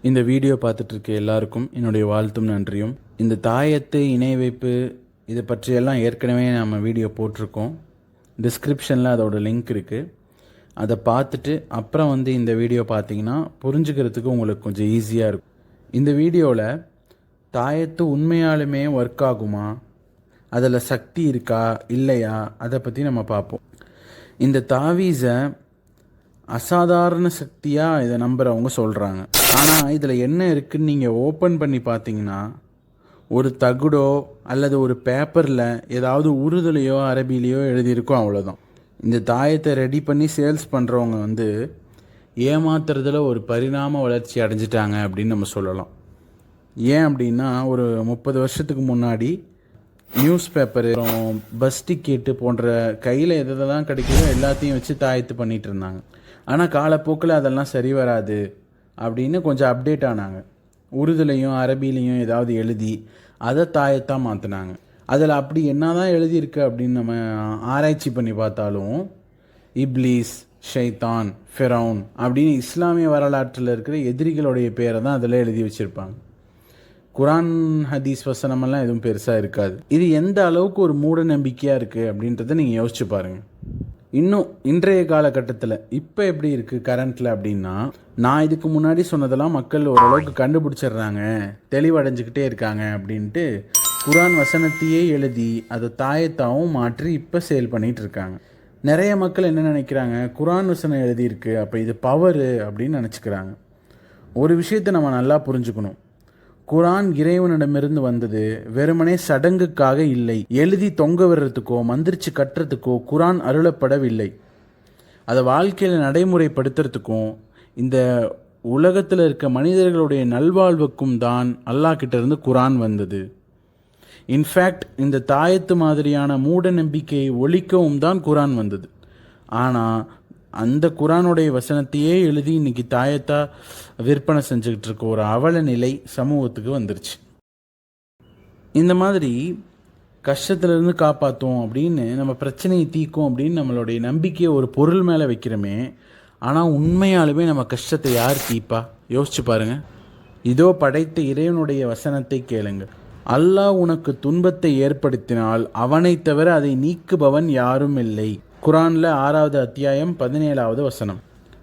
இந்த வீடியோ பார்த்துட்ருக்க எல்லாருக்கும் என்னுடைய வாழ்த்தும் நன்றியும். இந்த தாயத்து இணை வைப்பு இதை பற்றியெல்லாம் ஏற்கனவே நம்ம வீடியோ போட்டிருக்கோம். டிஸ்கிரிப்ஷனில் அதோட லிங்க் இருக்குது. அதை பார்த்துட்டு அப்புறம் இந்த வீடியோ பார்த்தீங்கன்னா புரிஞ்சுக்கிறதுக்கு உங்களுக்கு கொஞ்சம் ஈஸியாக இருக்கும். இந்த வீடியோவில் தாயத்து உண்மையாலுமே ஒர்க் ஆகுமா, அதில் சக்தி இருக்கா இல்லையா, அதை பற்றி நம்ம பார்ப்போம். இந்த தாவீஸை அசாதாரண சக்தியாக இதை நம்புகிறவங்க சொல்கிறாங்க. ஆனால் இதில் என்ன இருக்குதுன்னு நீங்கள் ஓப்பன் பண்ணி பார்த்தீங்கன்னா ஒரு தகுடோ அல்லது ஒரு பேப்பரில் ஏதாவது உருதுலையோ அரபிலையோ எழுதியிருக்கோம், அவ்வளோதான். இந்த தாயத்தை ரெடி பண்ணி சேல்ஸ் பண்ணுறவங்க ஏமாத்துறதுல ஒரு பரிணாம வளர்ச்சி அடைஞ்சிட்டாங்க அப்படின்னு நம்ம சொல்லலாம். ஏன் அப்படின்னா ஒரு 30 வருஷத்துக்கு முன்னாடி நியூஸ் பேப்பரு, பஸ் டிக்கெட்டு போன்ற கையில் எதெல்லாம் கிடைக்குதோ எல்லாத்தையும் வச்சு தாயத்து பண்ணிகிட்டு இருந்தாங்க. ஆனால் காலப்போக்கில் அதெல்லாம் சரி வராது அப்படின்னு கொஞ்சம் அப்டேட் ஆனாங்க. உருதுலையும் அரபிலையும் ஏதாவது எழுதி அதை தாயத்தாக மாற்றினாங்க. அதில் அப்படி என்ன தான் எழுதியிருக்கு அப்படின்னு நம்ம ஆராய்ச்சி பண்ணி பார்த்தாலும் இப்லீஸ், ஷைத்தான், ஃபெரவுன் அப்படின்னு இஸ்லாமிய வரலாற்றில் இருக்கிற எதிரிகளுடைய பேரை தான் அதில் எழுதி வச்சுருப்பாங்க. குரான் ஹதீஸ் வசனமெல்லாம் எதுவும் பெருசாக இருக்காது. இது எந்த அளவுக்கு ஒரு மூட நம்பிக்கையாக இருக்குது அப்படின்றத நீங்கள் யோசிச்சு பாருங்கள். இன்னும் இன்றைய காலகட்டத்தில் இப்போ எப்படி இருக்குது கரண்ட்டில் அப்படின்னா, நான் இதுக்கு முன்னாடி சொன்னதெல்லாம் மக்கள் ஓரளவுக்கு கண்டுபிடிச்சிடுறாங்க, தெளிவடைஞ்சிக்கிட்டே இருக்காங்க அப்படின்ட்டு குரான் வசனத்தையே எழுதி அதை தாயத்தாவும் மாற்றி இப்போ சேல் பண்ணிகிட்டு இருக்காங்க. நிறைய மக்கள் என்ன நினைக்கிறாங்க, குரான் வசனம் எழுதியிருக்கு அப்போ இது பவரு அப்படின்னு நினச்சிக்கிறாங்க. ஒரு விஷயத்தை நம்ம நல்லா புரிஞ்சுக்கணும். குரான் இறைவனிடமிருந்து வந்தது வெறுமனே சடங்குக்காக இல்லை. எழுதி தொங்க விடுறதுக்கோ மந்திரிச்சு கட்டுறதுக்கோ குரான் அருளப்படவில்லை. அதை வாழ்க்கையில் நடைமுறைப்படுத்துறதுக்கும் இந்த உலகத்தில் இருக்க மனிதர்களுடைய நல்வாழ்வுக்கும் தான் அல்லாஹ் கிட்ட இருந்து குரான் வந்தது. இன்ஃபேக்ட் இந்த தாயத்து மாதிரியான மூட நம்பிக்கையை ஒழிக்கவும் தான் குரான் வந்தது. ஆனால் அந்த குரானுடைய வசனத்தையே எழுதி இன்னைக்கு தாயத்தா விற்பனை செஞ்சுக்கிட்டு இருக்க ஒரு அவல நிலை சமூகத்துக்கு வந்துருச்சு. இந்த மாதிரி கஷ்டத்துலேருந்து காப்பாற்றும் அப்படின்னு நம்ம பிரச்சனையை தீக்கும் அப்படின்னு நம்மளுடைய நம்பிக்கையை ஒரு பொருள் மேலே வைக்கிறோமே, ஆனால் உண்மையாலுமே நம்ம கஷ்டத்தை யார் தீப்பா? யோசிச்சு பாருங்கள். இதோ படைத்த இறைவனுடைய வசனத்தை கேளுங்க. அல்லாஹ் உனக்கு துன்பத்தை ஏற்படுத்தினால் அவனை தவிர அதை நீக்குபவன் யாரும் இல்லை. குரானில் 6வது அத்தியாயம் 17வது வசனம்.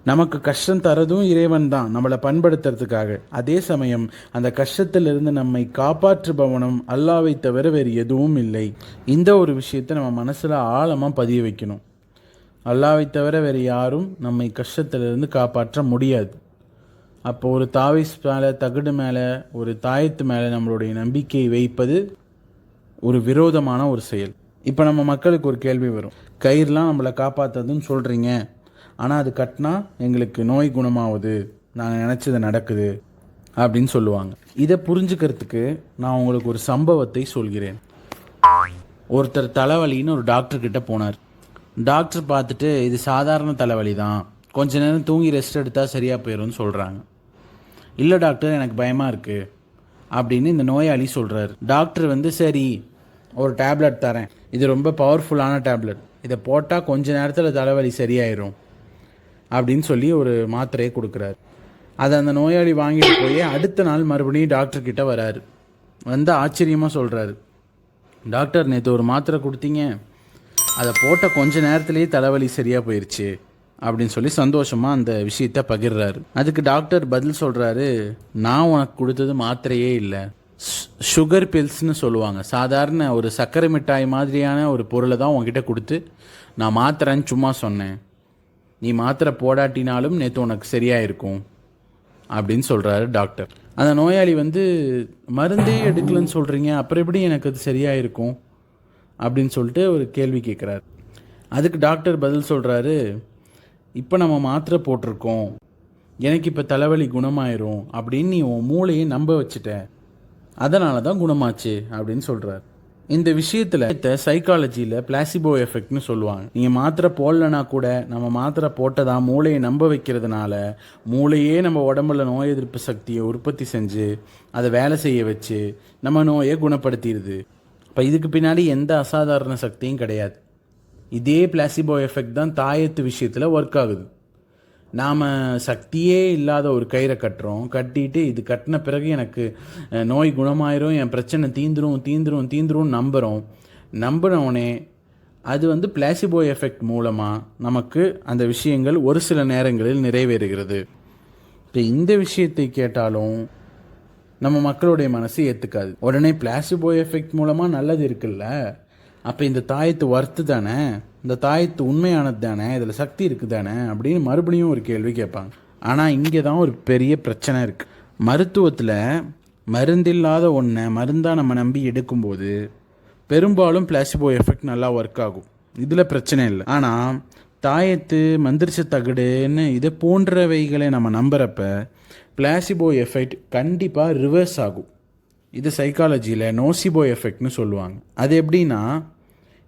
நமக்கு கஷ்டம் தரதும் இறைவன் தான், நம்மளை பண்படுத்துறதுக்காக. அதே சமயம் அந்த கஷ்டத்திலிருந்து நம்மை காப்பாற்றுபவனும் அல்லாவை தவிர வேறு எதுவும் இல்லை. இந்த ஒரு விஷயத்தை நம்ம மனசில் ஆழமாக பதிய வைக்கணும். அல்லாவை தவிர வேறு யாரும் நம்மை கஷ்டத்திலிருந்து காப்பாற்ற முடியாது. அப்போ ஒரு தாவீஸ் மேலே, தகுடு மேலே, ஒரு தாயத்து மேலே நம்மளுடைய நம்பிக்கையை வைப்பது ஒரு விரோதமான ஒரு செயல். இப்போ நம்ம மக்களுக்கு ஒரு கேள்வி வரும், கயிறுலாம் நம்மளை காப்பாற்றுறதுன்னு சொல்கிறீங்க, ஆனால் அது கட்டினா எங்களுக்கு நோய் குணமாகுது, நாங்கள் நினச்சது நடக்குது அப்படின்னு சொல்லுவாங்க. இதை புரிஞ்சுக்கிறதுக்கு நான் உங்களுக்கு ஒரு சம்பவத்தை சொல்கிறேன். ஒருத்தர் தலைவலின்னு ஒரு டாக்டர்கிட்ட போனார். டாக்டர் பார்த்துட்டு இது சாதாரண தலைவலி தான், கொஞ்ச நேரம் தூங்கி ரெஸ்ட் எடுத்தால் சரியாக போயிடும்னு சொல்கிறாங்க. இல்லை டாக்டர், எனக்கு பயமாக இருக்குது அப்படின்னு இந்த நோயாளி சொல்கிறார். டாக்டர் சரி ஒரு டேப்லெட் தரேன், இது ரொம்ப பவர்ஃபுல்லான டேப்லெட், இதை போட்டால் கொஞ்ச நேரத்தில் தலைவலி சரியாயிரும் அப்படின்னு சொல்லி ஒரு மாத்திரையை கொடுக்குறாரு. அதை அந்த நோயாளி வாங்கிட்டு போய் அடுத்த நாள் மறுபடியும் டாக்டர்கிட்ட வராரு. ஆச்சரியமாக சொல்கிறாரு, டாக்டர் நேற்று ஒரு மாத்திரை கொடுத்தீங்க, அதை போட்ட கொஞ்ச நேரத்துலேயே தலைவலி சரியாக போயிடுச்சு அப்படின்னு சொல்லி சந்தோஷமாக அந்த விஷயத்தை பகிர்றாரு. அதுக்கு டாக்டர் பதில் சொல்கிறாரு, நான் உனக்கு கொடுத்தது மாத்திரையே இல்லை, சுகர் பில்ஸ்னு சொல்லுவாங்க. சாதாரண ஒரு சர்க்கரை மிட்டாய் மாதிரியான ஒரு பொருளை தான் உங்ககிட்ட கொடுத்து நான் மாத்திரைன்னு சும்மா சொன்னேன், நீ மாத்திரை போடாட்டினாலும் நேற்று உனக்கு சரியாக இருக்கும் அப்படின்னு சொல்கிறாரு டாக்டர். அந்த நோயாளி மருந்தே எடுக்கலன்னு சொல்கிறீங்க, அப்புறம் எப்படி எனக்கு அது சரியாக இருக்கும் அப்படின்னு சொல்லிட்டு ஒரு கேள்வி கேட்குறாரு. அதுக்கு டாக்டர் பதில் சொல்கிறாரு, இப்போ நம்ம மாத்திரை போட்டிருக்கோம், எனக்கு இப்போ தலைவலி குணமாயிரும் அப்படின்னு நீ உன் மூளையை நம்ப வச்சுட்ட, அதனால தான் குணமாச்சு அப்படின்னு சொல்கிறார். இந்த விஷயத்தில் சைக்காலஜியில் பிளாசிபோ எஃபெக்ட்னு சொல்லுவாங்க. நீங்கள் மாத்திரை போடலனா கூட நம்ம மாத்திரை போட்டதா மூளையை நம்ப வைக்கிறதுனால மூளையே நம்ம உடம்புல நோய் எதிர்ப்பு சக்தியை உற்பத்தி செஞ்சு அதை வேலை செய்ய வச்சு நம்ம நோயை குணப்படுத்திடுது. இப்போ இதுக்கு பின்னாடி எந்த அசாதாரண சக்தியும் கிடையாது. இதே பிளாசிபோ எஃபெக்ட் தான் தாயத்து விஷயத்தில் ஒர்க் ஆகுது. நாம் சக்தியே இல்லாத ஒரு கயிறை கட்டுறோம், கட்டிட்டு இது கட்டின பிறகு எனக்கு நோய் குணமாயிரும், என் பிரச்சனை தீந்துரும் நம்புகிறோம். அது வந்து பிளாசிபோ எஃபெக்ட் மூலமாக நமக்கு அந்த விஷயங்கள் ஒரு சில நேரங்களில் நிறைவேறுகிறது. இப்போ இந்த விஷயத்தை கேட்டாலும் நம்ம மக்களுடைய மனசு ஏற்றுக்காது. உடனே பிளாசிபோ எஃபெக்ட் மூலமாக நல்லது இருக்குல்ல, அப்போ இந்த தாயத்து ஒர்த்து தானே, இந்த தாயத்து உண்மையானது தானே, இதில் சக்தி இருக்குது தானே அப்படின்னு மறுபடியும் ஒரு கேள்வி கேட்பாங்க. ஆனால் இங்கே தான் ஒரு பெரிய பிரச்சனை இருக்குது. மருத்துவத்தில் மருந்தில்லாத ஒன்றை மருந்தாக நம்ம நம்பி எடுக்கும்போது பெரும்பாலும் பிளாசிபோ எஃபெக்ட் நல்லா ஒர்க் ஆகும், இதில் பிரச்சனை இல்லை. ஆனால் தாயத்து, மந்திரிச்ச தகடுன்னு இதை போன்றவைகளை நம்ம நம்புகிறப்ப பிளாசிபோ எஃபெக்ட் கண்டிப்பாக ரிவர்ஸ் ஆகும். இது சைக்காலஜியில் நோசிபோ எஃபெக்ட்னு சொல்லுவாங்க. அது எப்படின்னா,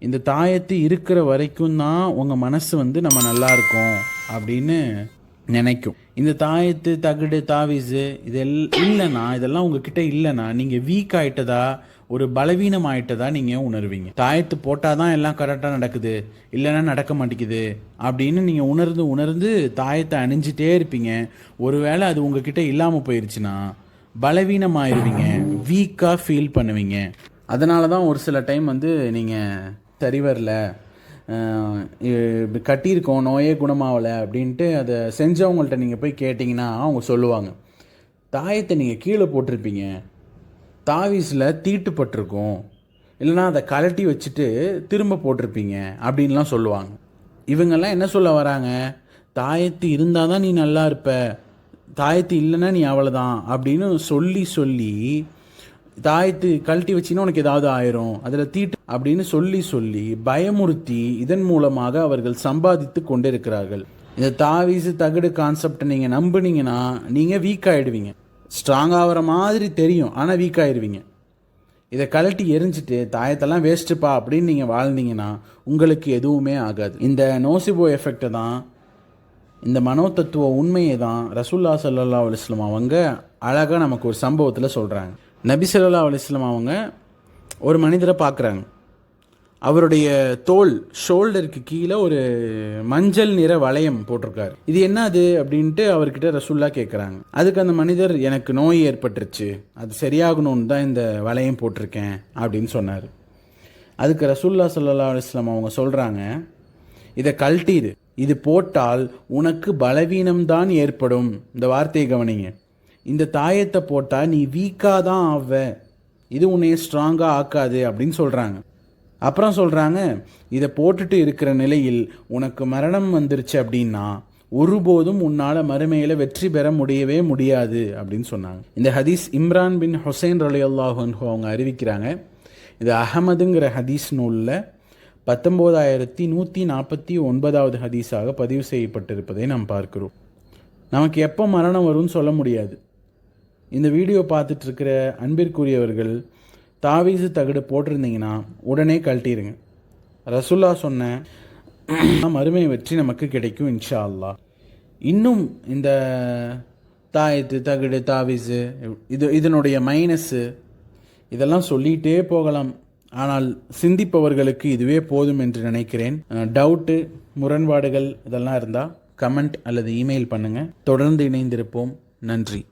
இந்த தாயத்து இருக்கிற வரைக்கும் தான் உங்கள் மனசு வந்து நம்ம நல்லா இருக்கோம் அப்படின்னு நினைக்கும். இந்த தாயத்து, தகடு, தாவீஸு இதெல்லாம் உங்ககிட்ட இல்லைன்னா நீங்கள் வீக் ஆகிட்டதா, ஒரு பலவீனம் ஆகிட்டதா நீங்கள் உணர்வீங்க. தாயத்து போட்டால் தான் எல்லாம் கரெக்டாக நடக்குது, இல்லைன்னா நடக்க மாட்டேங்குது அப்படின்னு நீங்கள் உணர்ந்து தாயத்தை அணிஞ்சிட்டே இருப்பீங்க. ஒருவேளை அது உங்ககிட்ட இல்லாமல் போயிடுச்சுன்னா பலவீனமாயிருவீங்க, வீக்காக ஃபீல் பண்ணுவீங்க. அதனால தான் ஒரு சில டைம் வந்து நீங்கள் சரி வரல, கட்டியிருக்கோம், நோயே குணமாகலை அப்படின்ட்டு அதை செஞ்சவங்கள்ட்ட நீங்கள் போய் கேட்டிங்கன்னா அவங்க சொல்லுவாங்க, தாயத்தை நீங்கள் கீழே போட்டிருப்பீங்க, தாவீஸில் தீட்டுப்பட்டிருக்கும், இல்லைனா அதை கலட்டி வச்சுட்டு திரும்ப போட்டிருப்பீங்க அப்படின்லாம் சொல்லுவாங்க. இவங்கெல்லாம் என்ன சொல்ல வராங்க, தாயத்து இருந்தால் தான் நீ நல்லா இருப்ப, தாயத்து இல்லைன்னா நீ அவ்வளோதான் அப்படின்னு சொல்லி தாயத்து கழட்டி வச்சின்னா உனக்கு ஏதாவது ஆயிரும், அதில் தீட்டு அப்படின்னு சொல்லி பயமுறுத்தி இதன் மூலமாக அவர்கள் சம்பாதித்து கொண்டிருக்கிறார்கள். இந்த தாவீஸு, தகடு கான்செப்டை நீங்கள் நம்புனீங்கன்னா நீங்கள் வீக் ஆகிடுவீங்க. ஸ்ட்ராங் ஆகிற மாதிரி தெரியும், ஆனால் வீக் ஆகிடுவீங்க. இதை கழட்டி எரிஞ்சிட்டு தாயத்தெல்லாம் வேஸ்ட்டுப்பா அப்படின்னு நீங்கள் வாழ்ந்தீங்கன்னா உங்களுக்கு எதுவுமே ஆகாது. இந்த நோசிபோ எஃபெக்டை தான், இந்த மனோதத்துவ உண்மையை தான் ரசூலுல்லாஹி ஸல்லல்லாஹு அலைஹி வஸல்லம் அவங்க அழகாக நமக்கு ஒரு சம்பவத்தில் சொல்கிறாங்க. நபி ஸல்லல்லாஹு அலைஹி வஸல்லம் அவங்க ஒரு மனிதரை பார்க்குறாங்க. அவருடைய ஷோல்டருக்கு கீழே ஒரு மஞ்சள் நிற வளையம் போட்டிருக்காரு. இது என்னது அப்படின்ட்டு அவர்கிட்ட ரசூல்லா கேட்குறாங்க. அதுக்கு அந்த மனிதர், எனக்கு நோய் ஏற்பட்டுருச்சு, அது சரியாகணும்னு தான் இந்த வளையம் போட்டிருக்கேன் அப்படின்னு சொன்னார். அதுக்கு ரசூலுல்லாஹி ஸல்லல்லாஹு அலைஹி வஸல்லம் அவங்க சொல்கிறாங்க, இதை கழட்டிடு, இது போட்டால் உனக்கு பலவீனம்தான் ஏற்படும். இந்த வார்த்தையை கவனிங்க, இந்த தாயத்தை போட்டால் நீ வீக்காக தான் ஆவ, இது உன்னைய ஸ்ட்ராங்காக ஆக்காது அப்படின்னு சொல்கிறாங்க. அப்புறம் சொல்கிறாங்க, இதை போட்டுட்டு இருக்கிற நிலையில் உனக்கு மரணம் வந்துருச்சு அப்படின்னா ஒருபோதும் உன்னால் மறுமையில் வெற்றி பெற முடியவே முடியாது அப்படின்னு சொன்னாங்க. இந்த ஹதீஸ் இம்ரான் பின் ஹுசைன் ரலியல்லாஹு அன்ஹு அவங்க அறிவிக்கிறாங்க. இது அஹமதுங்கிற ஹதீஸ் நூலில் 19149வது ஹதீஸாக பதிவு செய்யப்பட்டிருப்பதை நாம் பார்க்கிறோம். நமக்கு எப்போ மரணம் வரும்னு சொல்ல முடியாது. இந்த வீடியோ பார்த்துட்ருக்கிற அன்பிற்குரியவர்கள் தாவீஸு, தகடு போட்டிருந்தீங்கன்னா உடனே கழட்டிடுங்க. ரசூல்லா சொன்ன மறுமை வெற்றி நமக்கு கிடைக்கும் இன்ஷா அல்லாஹ். இன்னும் இந்த தாயத்து, தகடு, தாவீஸு இதனுடைய மைனஸு இதெல்லாம் சொல்லிகிட்டே போகலாம். ஆனால் சிந்திப்பவர்களுக்கு இதுவே போதும் என்று நினைக்கிறேன். டவுட்டு, முரண்பாடுகள் இதெல்லாம் இருந்தால் கமெண்ட் அல்லது இமெயில் பண்ணுங்கள். தொடர்ந்து இணைந்திருப்போம். நன்றி.